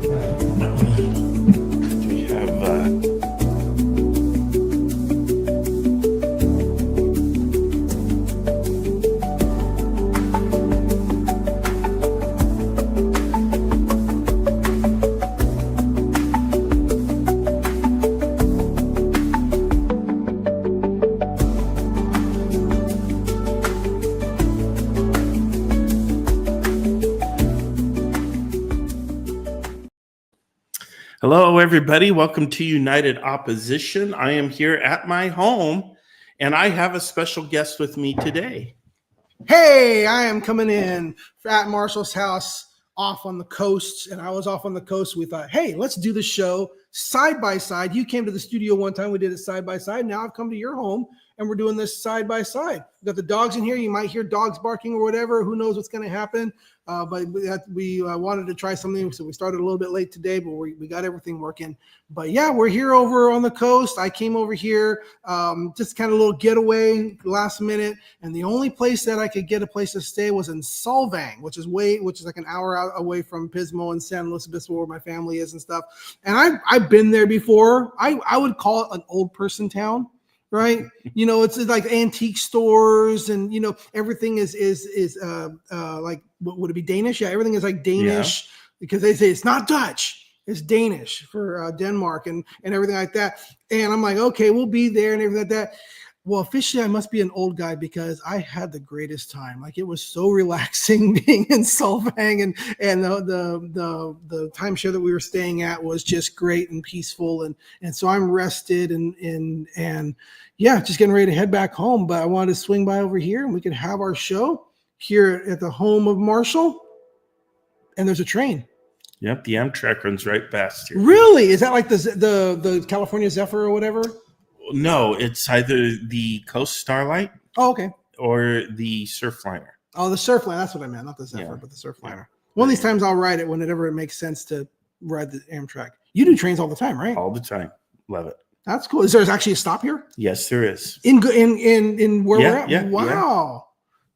We have Hello, everybody. Welcome to United Opposition. I am here at my home, and I have a special guest with me today. Hey, I am coming in at Marshall's house off on the coast, and I was off on the coast. We thought, hey, let's do the show side by side. You came to the studio one time. We did it side by side. Now I've come to your home, and we're doing this side by side. We've got the dogs in here. You might hear dogs barking or whatever. Who knows what's going to happen? But we wanted to try something, so we started a little bit late today, but we got everything working. But yeah, we're here over on the coast. I came over here, just kind of a little getaway last minute, and the only place that I could get a place to stay was in Solvang, which is like an hour out away from Pismo and San Luis Obispo, where my family is and stuff. And I've been there before. I would call it an old person town. Right, you know, it's like antique stores, and you know, everything is like, what would it be, Danish? Yeah, everything is like Danish, because they say it's not Dutch, it's Danish for Denmark and everything like that. And I'm like, okay, we'll be there and everything like that. Well, officially, I must be an old guy because I had the greatest time. Like, it was so relaxing being in Solvang, and the timeshare that we were staying at was just great and peaceful, and so I'm rested and yeah, just getting ready to head back home. But I wanted to swing by over here, and we could have our show here at the home of Marshall. And there's a train. Yep, the Amtrak runs right past here. Really? Is that like the California Zephyr or whatever? No, it's either the Coast Starlight. Oh, okay. Or the Surfliner. Oh, the Surfliner. That's what I meant. Not the Zephyr, but the Surfliner. Yeah. One of these times I'll ride it whenever it makes sense to ride the Amtrak. You do trains all the time, right? All the time. Love it. That's cool. Is there actually a stop here? Yes, there is. In where we're at? Yeah, wow.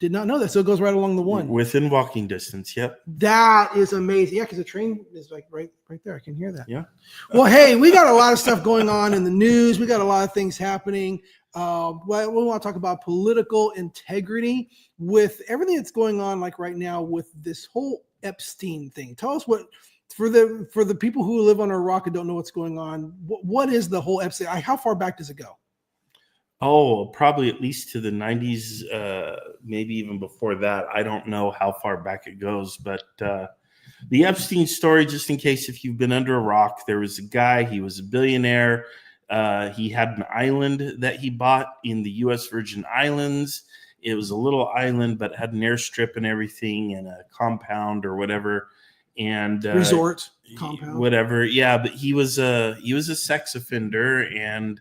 Did not know that. So it goes right along the one. Within walking distance, yep. That is amazing. Yeah, because the train is like right there. I can hear that. Yeah. Well, hey, we got a lot of stuff going on in the news. We got a lot of things happening. We want to talk about political integrity with everything that's going on, like right now with this whole Epstein thing. Tell us what, for the people who live under a rock and don't know what's going on, what is the whole Epstein? How far back does it go? Oh, probably at least to the 90s, maybe even before that. I don't know how far back it goes, but the Epstein story, just in case if you've been under a rock, there was a guy, he was a billionaire. He had an island that he bought in the U.S. Virgin Islands. It was a little island, but had an airstrip and everything, and a compound or whatever. And resort compound, whatever. Yeah, but he was a sex offender, and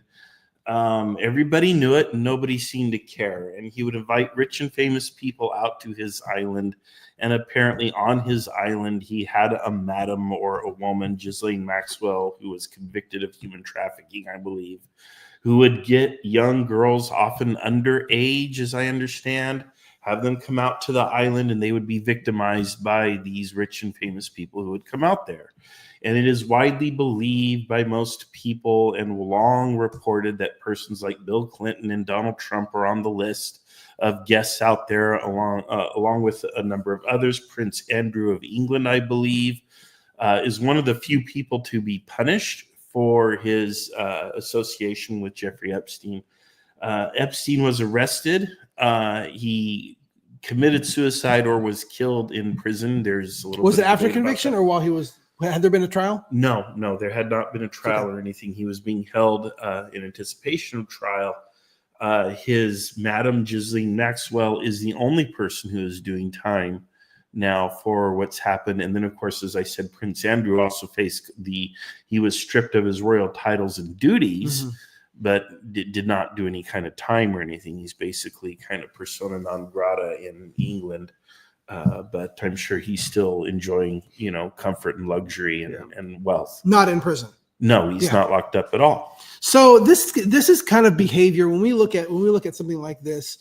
everybody knew it, and nobody seemed to care. And he would invite rich and famous people out to his island, and apparently on his island he had a madam or a woman, Ghislaine Maxwell, who was convicted of human trafficking, I believe, who would get young girls, often underage, as I understand, have them come out to the island, and they would be victimized by these rich and famous people who would come out there. And it is widely believed by most people and long reported that persons like Bill Clinton and Donald Trump are on the list of guests out there, along with a number of others. Prince Andrew of England, I believe, is one of the few people to be punished for his association with Jeffrey Epstein. Epstein was arrested. He committed suicide or was killed in prison. There's a little. Was it after conviction or while he was? Had there been a trial? No, there had not been a trial or anything. He was being held in anticipation of trial. His madam, Ghislaine Maxwell, is the only person who is doing time now for what's happened. And then, of course, as I said, Prince Andrew also faced he was stripped of his royal titles and duties, but did not do any kind of time or anything. He's basically kind of persona non grata in England. But I'm sure he's still enjoying, comfort and luxury and wealth. Not in prison. No, he's not locked up at all. So this is kind of behavior when we look at something like this.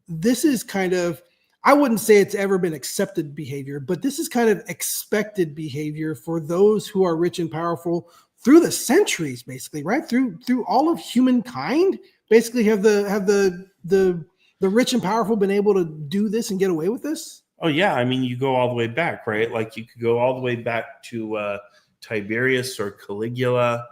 This is kind of I wouldn't say it's ever been accepted behavior, but this is kind of expected behavior for those who are rich and powerful through the centuries, basically, right? Through all of humankind, basically have the rich and powerful been able to do this and get away with this? Oh yeah, I mean, you go all the way back, right? Like you could go all the way back to Tiberius or Caligula.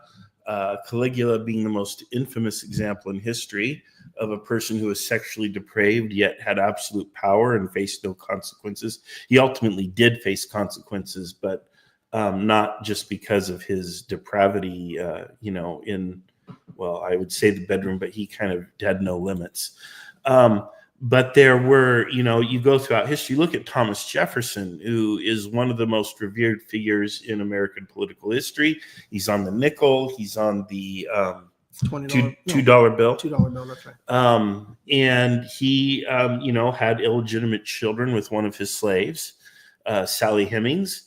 Caligula being the most infamous example in history of a person who was sexually depraved yet had absolute power and faced no consequences. He ultimately did face consequences, but not just because of his depravity, I would say the bedroom, but he kind of had no limits. But there were, you go throughout history, look at Thomas Jefferson, who is one of the most revered figures in American political history. He's on the nickel. He's on the $2 bill. $2 bill, that's right. And he, had illegitimate children with one of his slaves, Sally Hemings.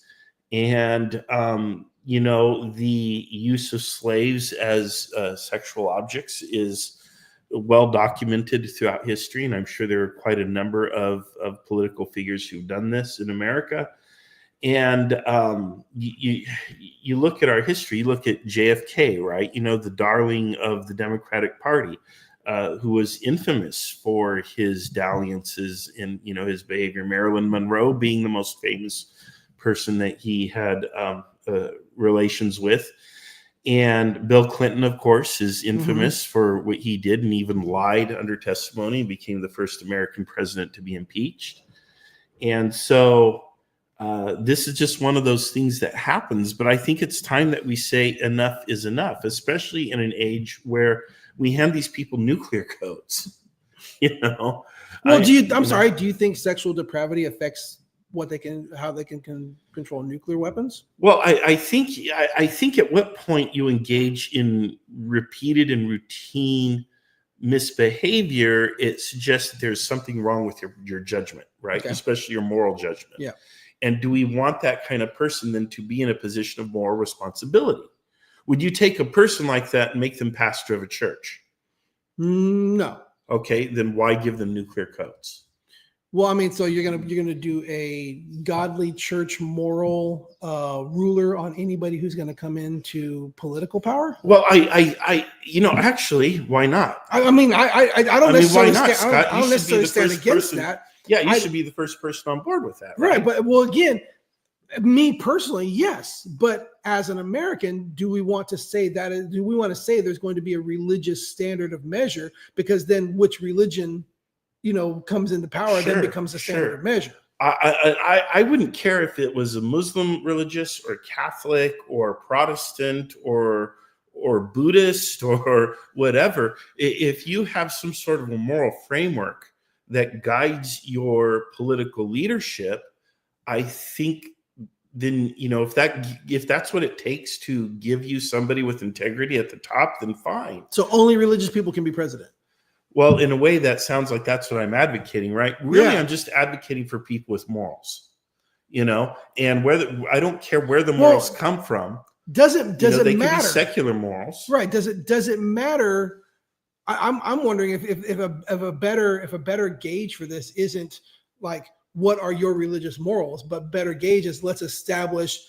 And, the use of slaves as sexual objects is well documented throughout history, and I'm sure there are quite a number of political figures who've done this in America. And you look at our history, you look at JFK, right? The darling of the Democratic Party, who was infamous for his dalliances in his behavior. Marilyn Monroe being the most famous person that he had relations with. And Bill Clinton, of course, is infamous for what he did and even lied under testimony and became the first American president to be impeached. And so this is just one of those things that happens. But I think it's time that we say enough is enough, especially in an age where we hand these people nuclear codes. Well, do you think sexual depravity affects how they can control nuclear weapons? Well, I think at what point you engage in repeated and routine misbehavior, it suggests that there's something wrong with your judgment, right? Okay. Especially your moral judgment. Yeah. And do we want that kind of person then to be in a position of moral responsibility? Would you take a person like that and make them pastor of a church? No. Okay, then why give them nuclear codes? Well, I mean, so you're gonna do a godly church moral ruler on anybody who's going to come into political power? Well, actually, why not? I don't necessarily stand against that. Yeah, you should be the first person on board with that, right? But again, me personally, yes. But as an American, do we want to say that? Do we want to say there's going to be a religious standard of measure? Because then, which religion comes into power, then becomes a standard of measure. I wouldn't care if it was a Muslim religious or Catholic or Protestant or Buddhist or whatever. If you have some sort of a moral framework that guides your political leadership, I think then, if that's what it takes to give you somebody with integrity at the top, then fine. So only religious people can be president. Well, in a way, that sounds like that's what I'm advocating, right? Really, yeah. I'm just advocating for people with morals, and I don't care where the morals come from. Does it matter? They could be secular morals, right? Does it matter? I'm wondering if a better gauge for this isn't like what are your religious morals, but better gauge is let's establish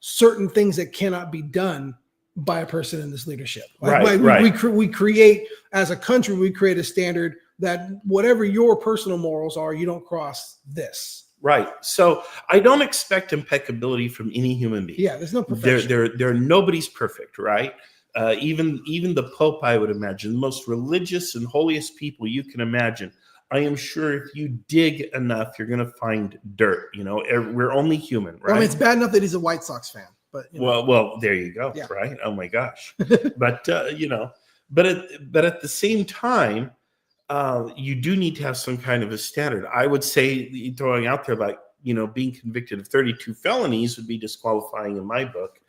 certain things that cannot be done by a person in this leadership. We create, as a country, we create a standard that whatever your personal morals are, you don't cross this. Right. So I don't expect impeccability from any human being. Yeah, there's no perfection. Nobody's perfect, right? Even the Pope, I would imagine, the most religious and holiest people you can imagine. I am sure if you dig enough, you're going to find dirt. We're only human, right? I mean, it's bad enough that he's a White Sox fan. But, well, there you go, yeah. Right? Oh my gosh! But but at the same time, you do need to have some kind of a standard. I would say throwing out there like being convicted of 32 felonies would be disqualifying in my book.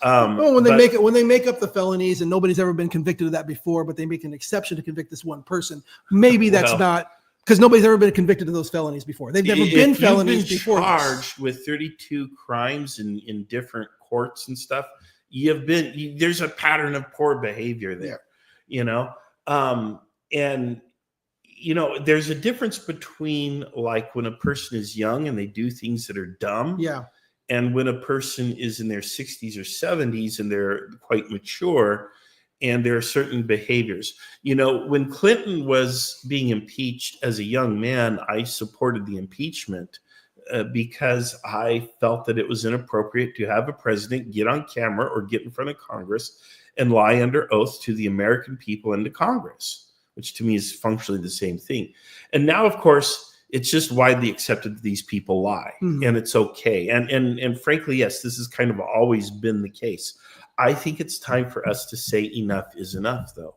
When they make up the felonies and nobody's ever been convicted of that before, but they make an exception to convict this one person, maybe that's not. Because nobody's ever been convicted of those felonies before. They've never been felonies before. Charged with 32 crimes in different courts and stuff, there's a pattern of poor behavior there, and there's a difference between like when a person is young and they do things that are dumb, Yeah. and when a person is in their 60s or 70s and they're quite mature and there are certain behaviors. When Clinton was being impeached as a young man, I supported the impeachment because I felt that it was inappropriate to have a president get on camera or get in front of Congress and lie under oath to the American people and to Congress, which to me is functionally the same thing. And now, of course, it's just widely accepted that these people lie, and it's okay. And frankly, yes, this has kind of always been the case. I think it's time for us to say enough is enough, though.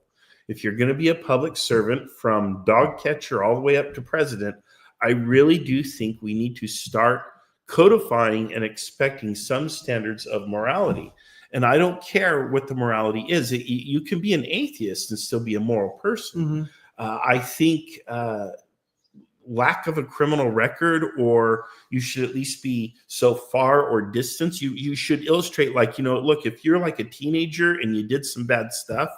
If you're going to be a public servant from dog catcher all the way up to president, I really do think we need to start codifying and expecting some standards of morality. And I don't care what the morality is. You can be an atheist and still be a moral person. I think lack of a criminal record, or you should at least be so far or distance. You should illustrate, like, look, if you're like a teenager and you did some bad stuff,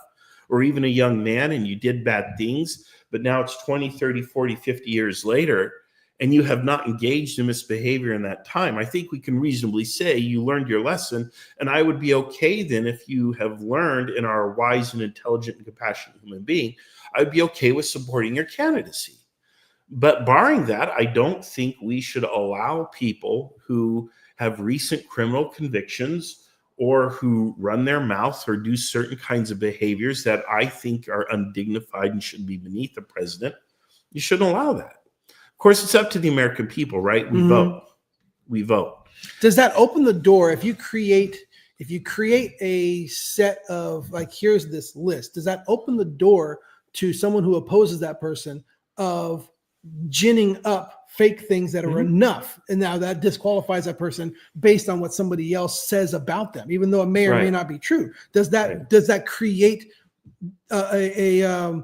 or even a young man and you did bad things, but now it's 20, 30, 40, 50 years later, and you have not engaged in misbehavior in that time, I think we can reasonably say you learned your lesson. And I would be okay then if you have learned and are a wise and intelligent and compassionate human being, I'd be okay with supporting your candidacy. But barring that, I don't think we should allow people who have recent criminal convictions or who run their mouth or do certain kinds of behaviors that I think are undignified and should be beneath the president. You shouldn't allow that. Of course, it's up to the American people, right? We vote. We vote. Does that open the door if you create a set of, like, here's this list, does that open the door to someone who opposes that person of ginning up fake things that are enough, and now that disqualifies that person based on what somebody else says about them, even though it may or may not be true? Does that create an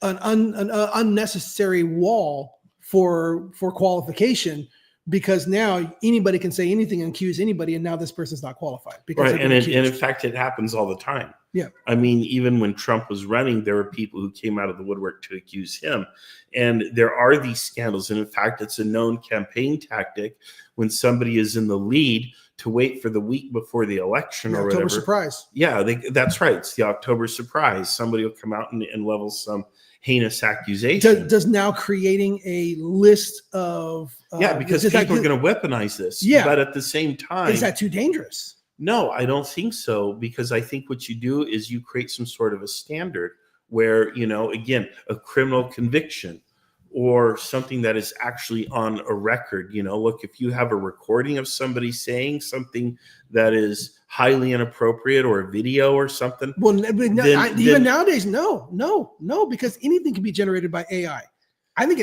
unnecessary wall for qualification? Because now anybody can say anything and accuse anybody, and now this person's not qualified. Because and in fact, it happens all the time. Yeah. I mean, even when Trump was running, there were people who came out of the woodwork to accuse him. And there are these scandals. And in fact, it's a known campaign tactic when somebody is in the lead to wait for the week before the election or whatever. October surprise. Yeah, that's right. It's the October surprise. Somebody will come out and level some heinous accusation. Does now creating a list of because people are going to weaponize this. Yeah, but at the same time, is that too dangerous? No, I don't think so, because I think what you do is you create some sort of a standard where, again, a criminal conviction or something that is actually on a record. Look, if you have a recording of somebody saying something that is highly inappropriate, or a video or something. Well, even nowadays, no, because anything can be generated by AI. I think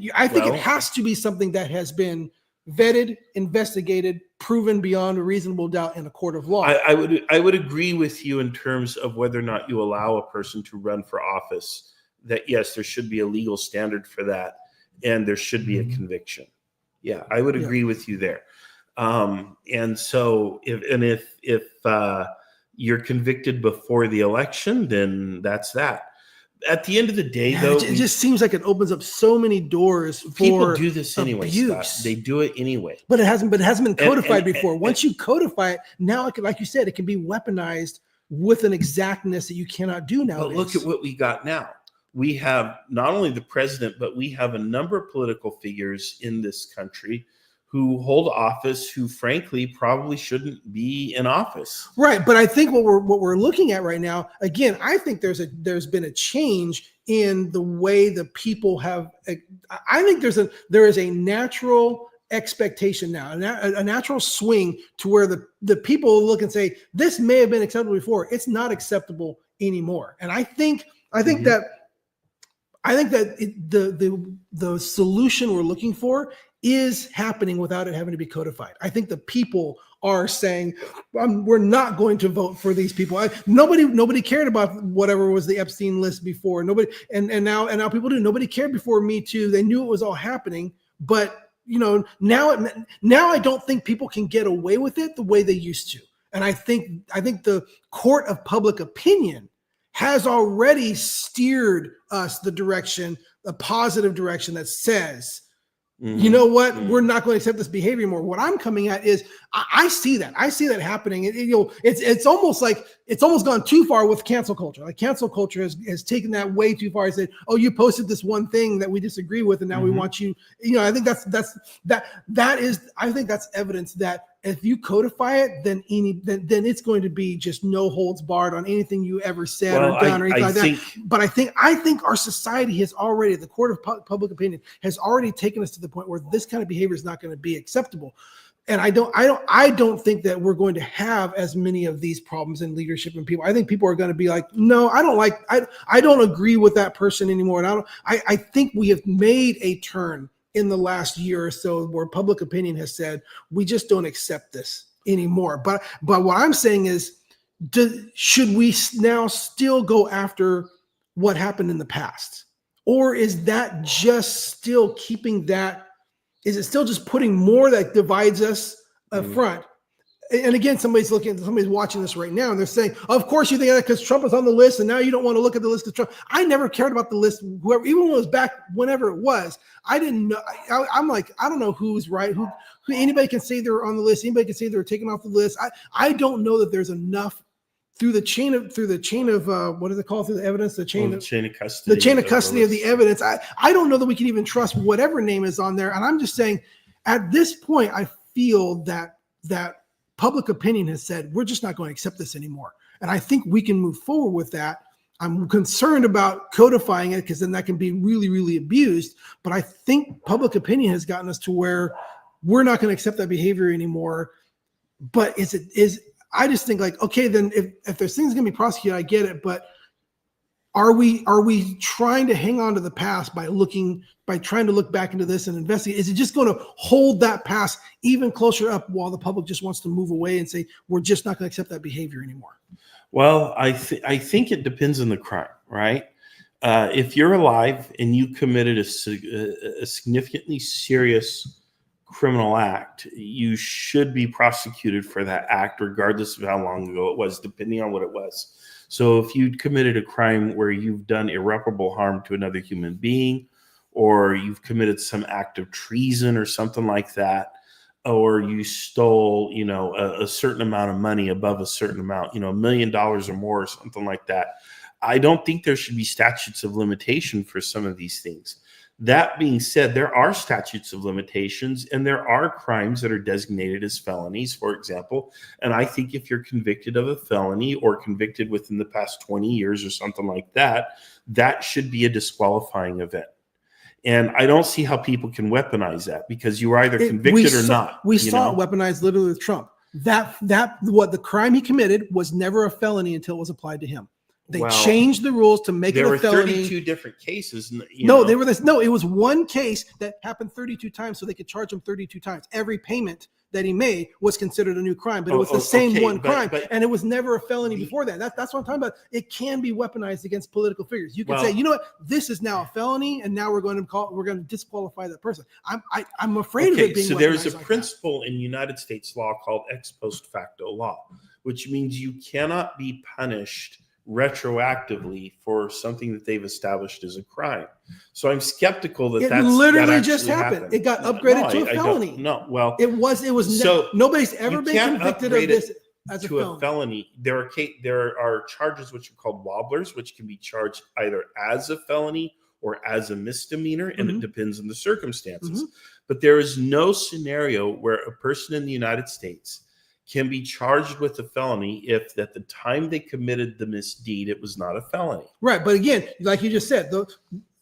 it has to be something that has been vetted, investigated, proven beyond a reasonable doubt in a court of law. I would agree with you in terms of whether or not you allow a person to run for office. That yes, there should be a legal standard for that, and there should be a conviction. Yeah, I would agree with you there. And so if you're convicted before the election, then that's that. At the end of the day, though, it just seems like it opens up so many doors for people do this anyway. Abuse. Scott. They do it anyway, but it hasn't been codified before. Once you codify it, now it can, like you said, it can be weaponized with an exactness that you cannot do nowadays. But look at what we got now. We have not only the president, but we have a number of political figures in this country who hold office who frankly probably shouldn't be in office. Right. But I think what we're looking at right now, again, I think there's been a change in the way the people have. I think there is a natural expectation now, a natural swing to where the people look and say, this may have been acceptable before. It's not acceptable anymore. And I think that the solution we're looking for is happening without it having to be codified. I think the people are saying, we're not going to vote for these people. Nobody cared about whatever was the Epstein list before. Nobody, and now people do. Nobody cared before Me Too. They knew it was all happening, but now I don't think people can get away with it the way they used to. And I think the court of public opinion has already steered us a positive direction that says, you know what? We're not going to accept this behavior anymore. What I'm coming at is I see that. I see that happening. It's almost gone too far with cancel culture. Like cancel culture has taken that way too far. I said, oh, you posted this one thing that we disagree with, and now we want you. I think I think that's evidence that if you codify it, then it's going to be just no holds barred on anything you ever said or done or anything like that. But I think our society has already, the court of public opinion has already taken us to the point where this kind of behavior is not going to be acceptable. And I don't think that we're going to have as many of these problems in leadership and people. I think people are going to be like, no, I don't agree with that person anymore. And I think we have made a turn in the last year or so where public opinion has said, we just don't accept this anymore. But what I'm saying is, should we now still go after what happened in the past? Or is that just still keeping that? Is it still just putting more that divides us up front? And again, somebody's watching this right now and they're saying, of course you think that because Trump is on the list and now you don't want to look at the list of Trump. I never cared about the list, whoever, even when it was back, whenever it was, I didn't know. I'm like, I don't know who's right. Who anybody can say they're on the list. Anybody can say they're taken off the list. I don't know that there's enough through the chain of what do they call it, through the evidence, the chain of custody. The chain of custody of the evidence. I don't know that we can even trust whatever name is on there. And I'm just saying, at this point, I feel that public opinion has said, we're just not going to accept this anymore. And I think we can move forward with that. I'm concerned about codifying it because then that can be really, really abused. But I think public opinion has gotten us to where we're not going to accept that behavior anymore. But I just think like, okay, then if there's things going to be prosecuted, I get it. But are we trying to hang on to the past by trying to look back into this and investigate? Is it just going to hold that past even closer up while the public just wants to move away and say, we're just not going to accept that behavior anymore? Well, I think it depends on the crime, right? If you're alive and you committed a significantly serious criminal act, you should be prosecuted for that act, regardless of how long ago it was, depending on what it was. So if you committed a crime where you've done irreparable harm to another human being, or you've committed some act of treason or something like that, or you stole, a certain amount of money above a certain amount, $1 million or more or something like that, I don't think there should be statutes of limitation for some of these things. That being said, there are statutes of limitations and there are crimes that are designated as felonies, for example. And I think if you're convicted of a felony or convicted within the past 20 years or something like that, that should be a disqualifying event. And I don't see how people can weaponize that because you are either convicted or not. We saw it weaponized literally with Trump. What the crime he committed was never a felony until it was applied to him. They changed the rules to make it a felony. There were 32 different cases. It was one case that happened 32 times, so they could charge him 32 times. Every payment that he made was considered a new crime, but it was the same crime, and it was never a felony before that. That's what I'm talking about. It can be weaponized against political figures. You can say, you know what, this is now a felony, and now we're going to disqualify that person. I'm afraid of it being. So there's a principle in United States law called ex post facto law, which means you cannot be punished retroactively for something that they've established as a crime. So I'm skeptical that that literally just happened. It got upgraded to a felony. It was so nobody's ever been convicted of this as a felony. There are charges which are called wobblers, which can be charged either as a felony or as a misdemeanor, and it depends on the circumstances. But there is no scenario where a person in the United States can be charged with a felony if at the time they committed the misdeed, it was not a felony. Right. But again, like you just said,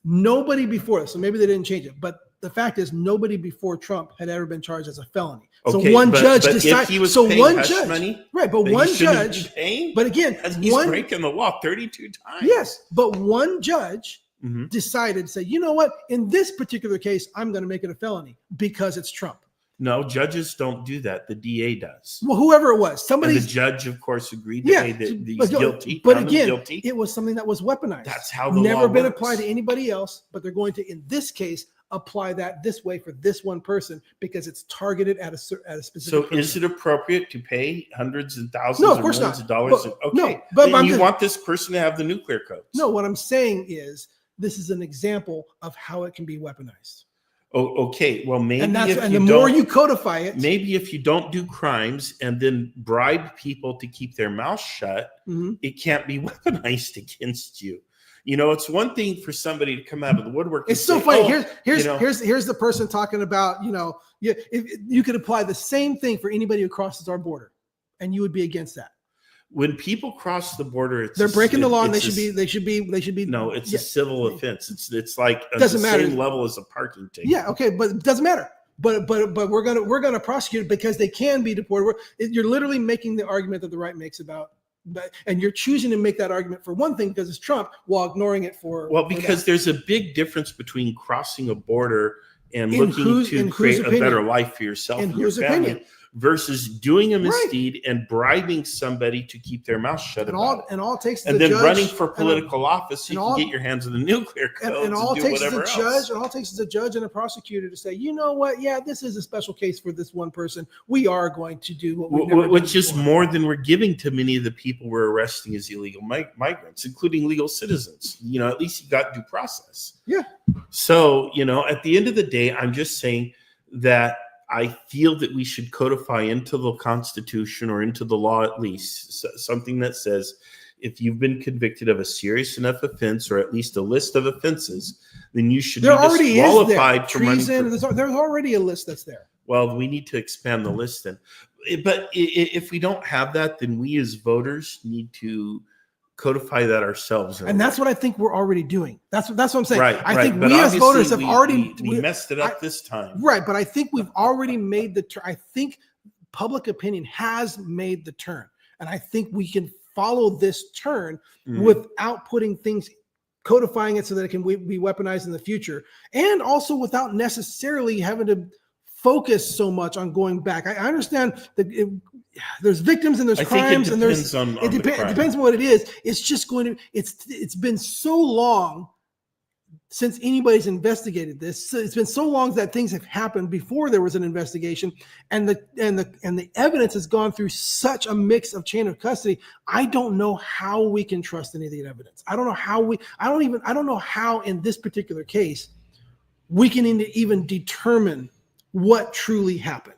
nobody before us, so maybe they didn't change it, but the fact is nobody before Trump had ever been charged as a felony. Okay, so one judge decided. If he was paying one hush judge, money, right? But one judge, but again, he's breaking the law 32 times. Yes, but one judge decided to say, you know what? In this particular case, I'm going to make it a felony because it's Trump. No, judges don't do that. The DA does. Well, whoever it was, somebody. And the judge, of course, agreed that he's guilty. But again, it was something that was weaponized. That's how the never law been works. Applied to anybody else. But they're going to, in this case, apply that this way for this one person because it's targeted at a specific So person. is it appropriate to pay hundreds and thousands No, of or course millions not. of dollars? But- Okay. no, but Then I'm you just- want this person to have the nuclear codes. No, what I'm saying is this is an example of how it can be weaponized. Oh, okay. Well, maybe And that's if and you the more don't, you codify it, maybe if you don't do crimes and then bribe people to keep their mouth shut, Mhm. it can't be weaponized against you. You know, it's one thing for somebody to come out of the woodwork. And it's so say, funny. "Oh, Here's the person talking about, if you could apply the same thing for anybody who crosses our border, and you would be against that. when people cross the border, They're breaking the law, and they it's should be. No, it's yeah. a civil offense. It's like at Doesn't the matter. same level as a parking ticket. Yeah, okay, but it doesn't matter. But we're gonna prosecute it because they can be deported. You're literally making the argument that the right makes about, and you're choosing to make that argument for one thing because it's Trump, while ignoring it for. Well, for because that. there's a big difference between crossing a border and In looking whose to create a opinion? better life for yourself In and your whose family opinion? versus doing a Right. misdeed and bribing somebody to keep their mouth shut and about it. all it takes is And the then judge, running for and political office, so and you all- can get your hands on the nuclear codes and all and it do takes is whatever a else. judge, and all it takes is a judge and a prosecutor to say, you know what, yeah, this is a special case for this one person. We are going to do what we've never done Which is before. more than we're giving to many of the people we're arresting as illegal migrants, including legal citizens. You know, at least you got due process. Yeah. So, you know, at the end of the day, I'm just saying that I feel that we should codify into the Constitution or into the law at least something that says if you've been convicted of a serious enough offense or at least a list of offenses, then you should There be already is there. disqualified from running Treason. for. There's already a list that's there. Well, we need to expand the list then. But if we don't have that, then we as voters need to codify that ourselves. And that's what I think we're already doing. That's what I'm saying. right. I right. think But we as obviously voters have we- already we messed it up this time. right, but I think we've already made the turn. I think public opinion has made the turn, and I think we can follow this turn Mhm. without putting things, codifying it so that it can be weaponized in the future, and also without necessarily having to focus so much on going back. I understand that there's victims and there's I think crimes it and there's depends on it, the it crime. depends on what it is. It's just going to it's been so long since anybody's investigated this. So it's been so long that things have happened before there was an investigation, and the evidence has gone through such a mix of chain of custody. I don't know how we can trust any of the evidence. I don't know how I don't know how in this particular case we can even determine what truly happened.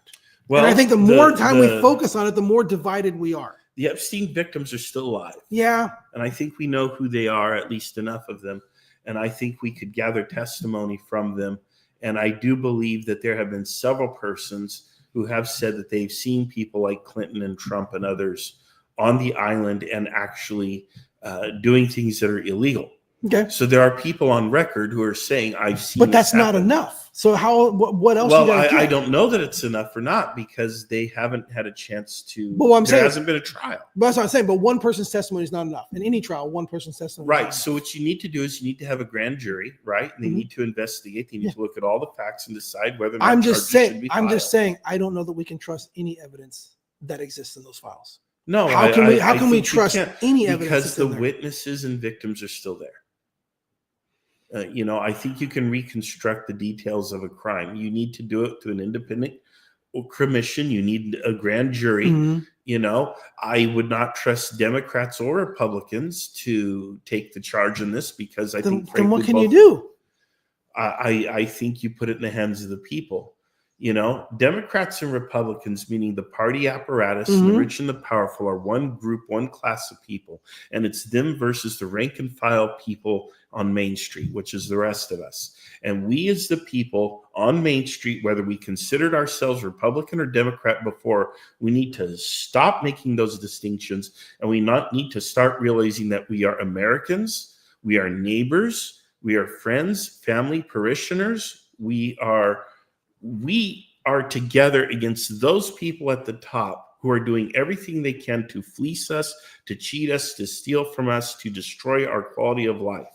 Well, and I think the more time we focus on it, the more divided we are. the Epstein victims are still alive. Yeah. And I think we know who they are, at least enough of them. And I think we could gather testimony from them. And I do believe that there have been several persons who have said that they've seen people like Clinton and Trump and others on the island and actually doing things that are illegal. Okay. So there are people on record who are saying, I've seen But that's this not happen. enough. So what else? Well, you gotta I get? don't know that it's enough or not because they haven't had a chance to. But what I'm there saying- hasn't been a trial. But that's what I'm saying. But one person's testimony is not enough. In any trial, one person's testimony. Right. Is So what you need to do is you need to have a grand jury, right? And they Mhm. need to investigate. They need Yeah. to look at all the facts and decide whether or not not I'm just charges should saying. be I'm just filed. saying. I don't know that we can trust any evidence that exists in those files. No. How can we? How I can we think you trust can't, any evidence? because that's the in there? witnesses and victims are still there. You know, I think you can reconstruct the details of a crime. You need to do it through an independent commission. You need a grand jury. Mhm. You know, I would not trust Democrats or Republicans to take the charge in this because I Then, think then what frankly, can you both- do? I think you put it in the hands of the people. You know, Democrats and Republicans, meaning the party apparatus and the Mhm. rich and the powerful, are one group, one class of people. And it's them versus the rank and file people on Main Street, which is the rest of us. And we as the people on Main Street, whether we considered ourselves Republican or Democrat before, we need to stop making those distinctions. And we need to start realizing that we are Americans, we are neighbors, we are friends, family, parishioners. We are together against those people at the top who are doing everything they can to fleece us, to cheat us, to steal from us, to destroy our quality of life.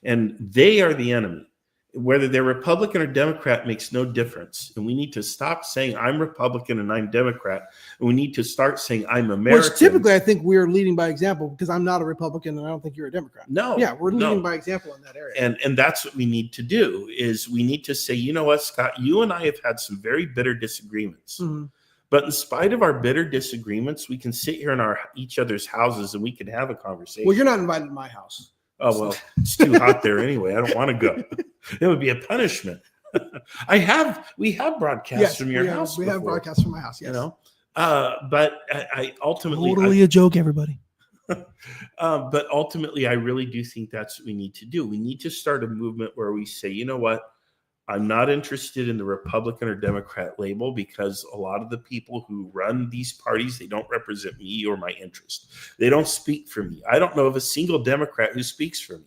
And they are the enemy. Whether they're Republican or Democrat makes no difference. And we need to stop saying I'm Republican and I'm Democrat. And we need to start saying I'm American. Which typically I think we're leading by example, because I'm not a Republican and I don't think you're a Democrat. No. Yeah, we're leading no. by example in that area. And that's what we need to do, is we need to say, you know what, Scott, you and I have had some very bitter disagreements. Mm-hmm. But in spite of our bitter disagreements, we can sit here in each other's houses and we can have a conversation. Well, you're not invited to my house. Oh, well, it's too hot there anyway. I don't want to go. It would be a punishment. We have broadcasts from your house. We have broadcasts from my house. Yes. You know, but I ultimately totally a joke, everybody. But ultimately, I really do think that's what we need to do. We need to start a movement where we say, you know what? I'm not interested in the Republican or Democrat label, because a lot of the people who run these parties, they don't represent me or my interest. They don't speak for me. I don't know of a single Democrat who speaks for me,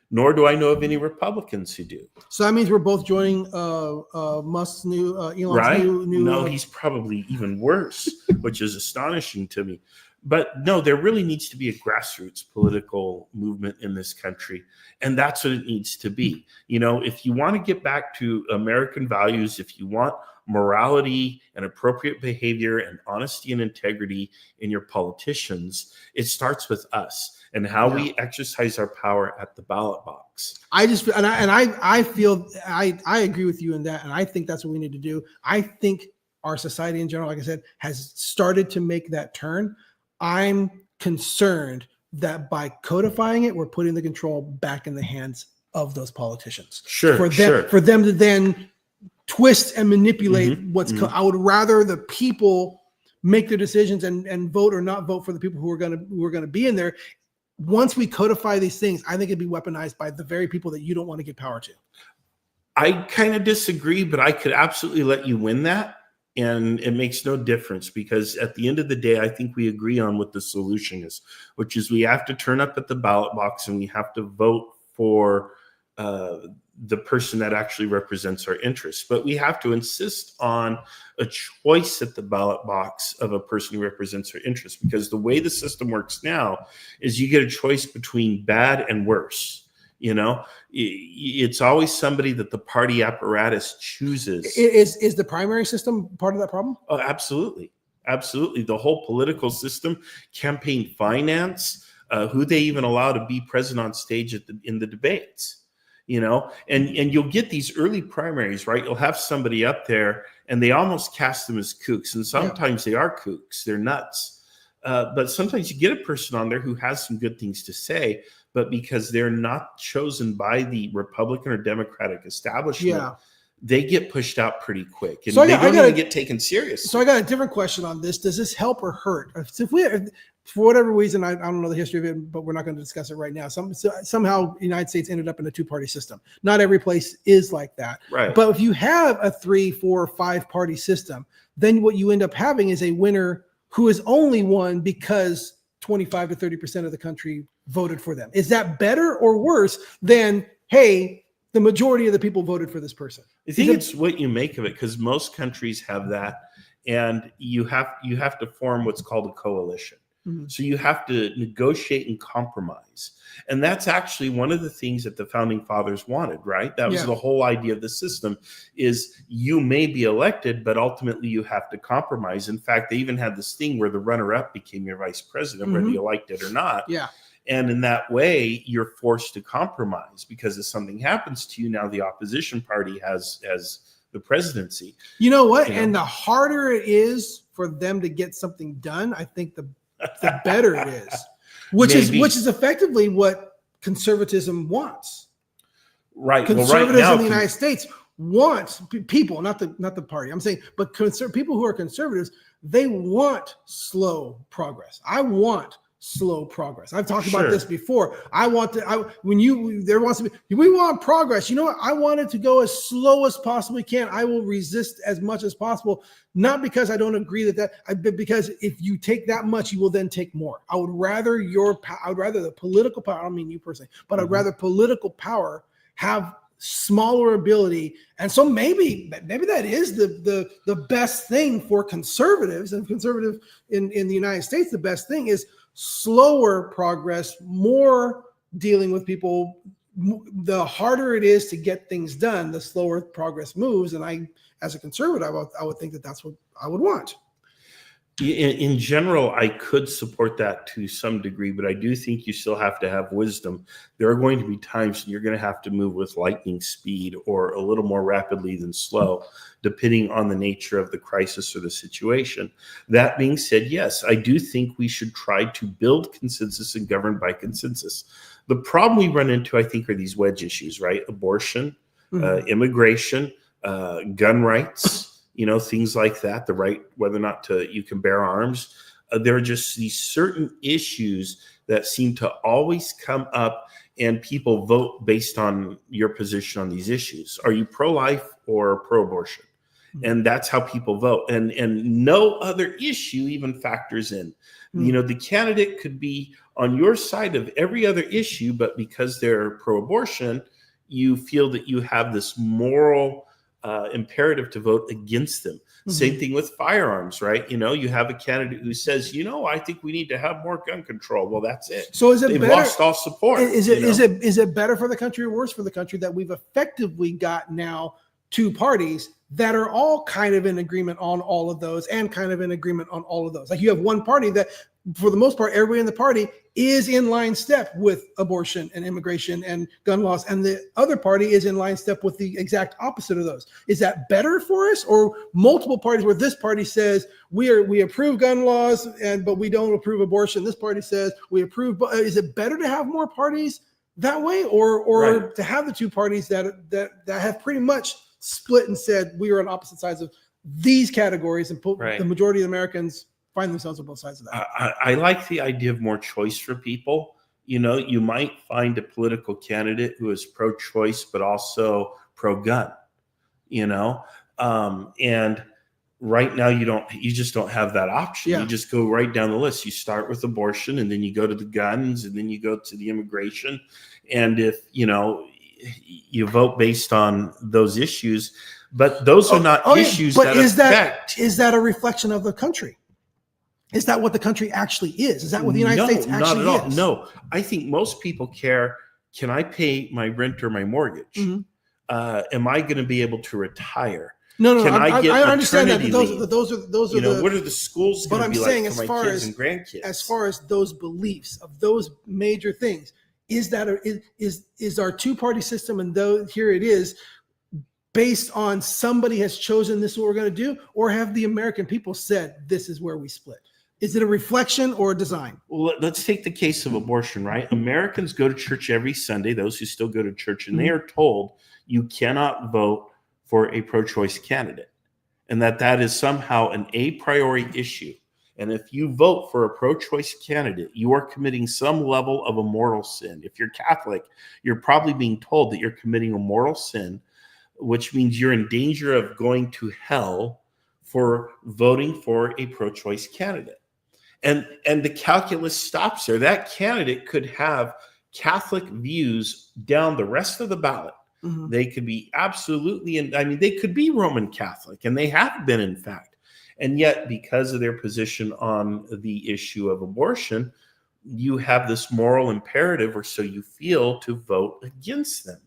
nor do I know of any Republicans who do. So that means we're both joining Musk's new Elon's right? new No, he's probably even worse, which is astonishing to me. But no, there really needs to be a grassroots political movement in this country. And that's what it needs to be. You know, if you want to get back to American values, if you want morality and appropriate behavior and honesty and integrity in your politicians, it starts with us and how we exercise our power at the ballot box. I feel I agree with you in that. And I think that's what we need to do. I think our society in general, like I said, has started to make that turn. I'm concerned that by codifying it, we're putting the control back in the hands of those politicians. For them to then twist and manipulate I would rather the people make their decisions and vote or not vote for the people who are going to be in there. Once we codify these things, I think it'd be weaponized by the very people that you don't want to give power to. I kind of disagree, but I could absolutely let you win that. And it makes no difference, because at the end of the day, I think we agree on what the solution is, which is we have to turn up at the ballot box and we have to vote for the person that actually represents our interests. But we have to insist on a choice at the ballot box of a person who represents our interests, because the way the system works now is you get a choice between bad and worse. You know, it's always somebody that the party apparatus chooses. Is the primary system part of that problem? Oh, absolutely. Absolutely. The whole political system, campaign finance, who they even allow to be present on stage in the debates, you know, and you'll get these early primaries, right? You'll have somebody up there and they almost cast them as kooks. And sometimes they are kooks. They're nuts. But sometimes you get a person on there who has some good things to say, but because they're not chosen by the Republican or Democratic establishment, they get pushed out pretty quick. And they don't even get taken seriously. So I got a different question on this. Does this help or hurt? If for whatever reason, I don't know the history of it, but we're not going to discuss it right now. Somehow the United States ended up in a two-party system. Not every place is like that. Right. But if you have a 3, 4, 5-party system, then what you end up having is a winner who is only won because 25 to 30% of the country voted for them. Is that better or worse than, hey, the majority of the people voted for this person? I think it's what you make of it, because most countries have that, and you have to form what's called a coalition. Mm-hmm. So you have to negotiate and compromise. And that's actually one of the things that the founding fathers wanted, right? That was the whole idea of the system, is you may be elected, but ultimately you have to compromise. In fact, they even had this thing where the runner-up became your vice president, whether you liked it or not. Yeah. And in that way, you're forced to compromise, because if something happens to you, now the opposition party has the presidency. You know what? And the harder it is for them to get something done, I think the better it is. Which is effectively what conservatism wants. Right. Conservatives in the United States want people, not the party. I'm saying, but people who are conservatives, they want slow progress. I want slow progress. I've talked about this before. We want progress. You know what? I want it to go as slow as possibly can. I will resist as much as possible, not because I don't agree but because if you take that much, you will then take more. I would rather the political power, I don't mean you personally, but I'd rather political power have smaller ability. And so maybe that is the best thing for conservatives, and conservative in the United States, the best thing is slower progress, more dealing with people the harder it is to get things done, the slower progress moves. And I, as a conservative, I would think that that's what I would want. In general, I could support that to some degree, but I do think you still have to have wisdom. There are going to be times when you're going to have to move with lightning speed or a little more rapidly than slow, depending on the nature of the crisis or the situation. That being said, yes, I do think we should try to build consensus and govern by consensus. The problem we run into, I think, are these wedge issues, right? Abortion, immigration, gun rights, things like that, the right, whether or not you can bear arms. There are just these certain issues that seem to always come up, and people vote based on your position on these issues. Are you pro-life or pro-abortion? And that's how people vote. And no other issue even factors in. The candidate could be on your side of every other issue, but because they're pro-abortion, you feel that you have this moral imperative to vote against them. Same thing with firearms, right? You have a candidate who says, I think we need to have more gun control. Well, that's it. So they've lost all support. Is it better for the country or worse for the country that we've effectively got now two parties that are all kind of in agreement on all of those and kind of in agreement on all of those? Like, you have one party that, for the most part, everybody in the party is in line step with abortion and immigration and gun laws, and the other party is in line step with the exact opposite of those. Is that better for us, or multiple parties where this party says we approve gun laws but we don't approve abortion? This party says we approve. Is it better to have more parties that way, or right, to have the two parties that have pretty much split and said we are on opposite sides of these categories, and right, the majority of Americans find themselves on both sides of that? I like the idea of more choice for people. You might find a political candidate who is pro-choice but also pro-gun. And right now you just don't have that option. You just go right down the list. You start with abortion, and then you go to the guns, and then you go to the immigration. And if you vote based on those issues, but those are not issues that affect. Is that a reflection of the country? Is that what the country actually is? Is that what the United States actually is? Not at all. No, I think most people care. Can I pay my rent or my mortgage? Am I going to be able to retire? No. Can I understand that. Those are what are the schools going to be like for my kids and grandkids? As far as those beliefs of those major things, is our two-party system, and though here it is, based on somebody has chosen this is what we're going to do, or have the American people said this is where we split? Is it a reflection or a design? Well, let's take the case of abortion, right? Americans go to church every Sunday, those who still go to church, and they are told you cannot vote for a pro-choice candidate, and that is somehow an a priori issue. And if you vote for a pro-choice candidate, you are committing some level of a mortal sin. If you're Catholic, you're probably being told that you're committing a mortal sin, which means you're in danger of going to hell for voting for a pro-choice candidate. And the calculus stops there. That candidate could have Catholic views down the rest of the ballot. They could be absolutely, they could be Roman Catholic, and they have been, in fact. And yet, because of their position on the issue of abortion, you have this moral imperative, or so you feel, to vote against them.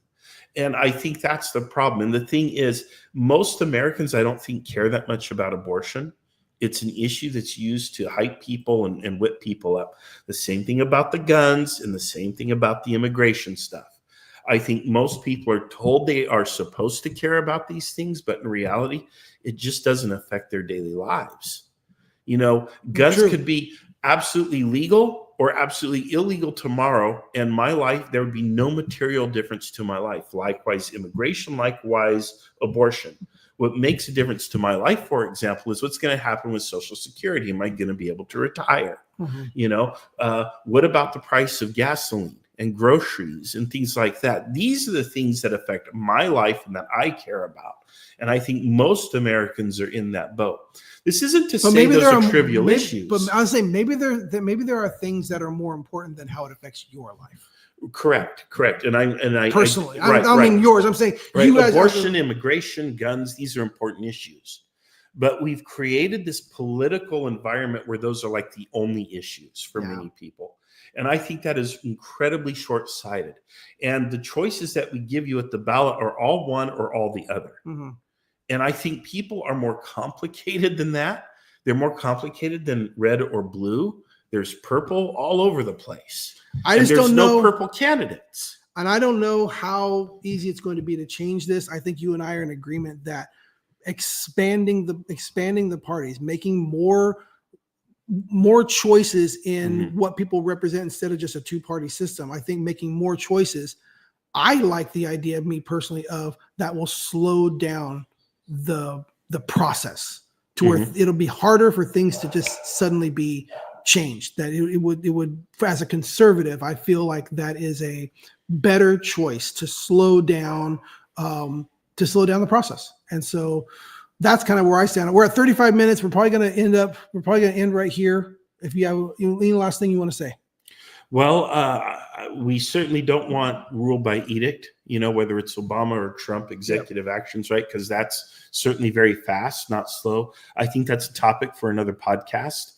And I think that's the problem. And the thing is, most Americans, I don't think, care that much about abortion. It's an issue that's used to hype people and whip people up. The same thing about the guns, and the same thing about the immigration stuff. I think most people are told they are supposed to care about these things, but in reality, it just doesn't affect their daily lives. Guns could be absolutely legal or absolutely illegal tomorrow, and my life, there would be no material difference to my life. Likewise, immigration, likewise, abortion. What makes a difference to my life, for example, is what's going to happen with Social Security. Am I going to be able to retire? What about the price of gasoline and groceries and things like that? These are the things that affect my life and that I care about. And I think most Americans are in that boat. This isn't to say those are trivial issues. But I was saying maybe there are things that are more important than how it affects your life. Correct. And I personally, I mean yours. I'm saying you guys, abortion, immigration, guns. These are important issues, but we've created this political environment where those are like the only issues for many people. And I think that is incredibly short-sighted. And the choices that we give you at the ballot are all one or all the other. Mm-hmm. And I think people are more complicated than that. They're more complicated than red or blue. There's purple all over the place. I just there's don't know. no purple candidates. And I don't know how easy it's going to be to change this. I think you and I are in agreement that expanding the parties, making more choices in what people represent instead of just a two-party system. I think making more choices. I like the idea, me personally, of that will slow down the process to where it'll be harder for things to just suddenly be changed. That it would, as a conservative, I feel like that is a better choice to slow down the process. And so that's kind of where I stand. We're at 35 minutes. We're probably going to end right here. If you have any last thing you want to say. Well, we certainly don't want rule by edict, whether it's Obama or Trump executive actions, right? Because that's certainly very fast, not slow. I think that's a topic for another podcast.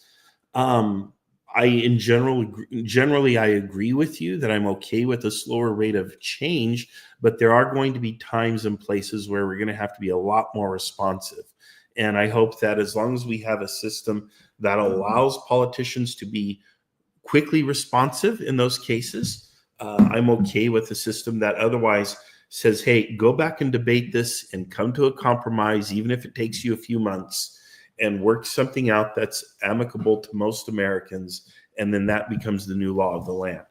Generally, I agree with you that I'm okay with a slower rate of change, but there are going to be times and places where we're going to have to be a lot more responsive. And I hope that as long as we have a system that allows politicians to be quickly responsive in those cases, I'm okay with a system that otherwise says, hey, go back and debate this and come to a compromise, even if it takes you a few months, and work something out that's amicable to most Americans. And then that becomes the new law of the land.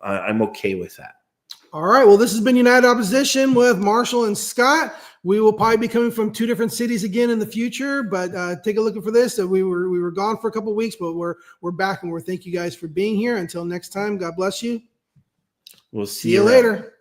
I'm okay with that. All right. Well, this has been United Opposition with Marshall and Scott. We will probably be coming from two different cities again in the future, but take a look for this. We were gone for a couple of weeks, but we're back, and thank you guys for being here. Until next time, God bless you. We'll see you later.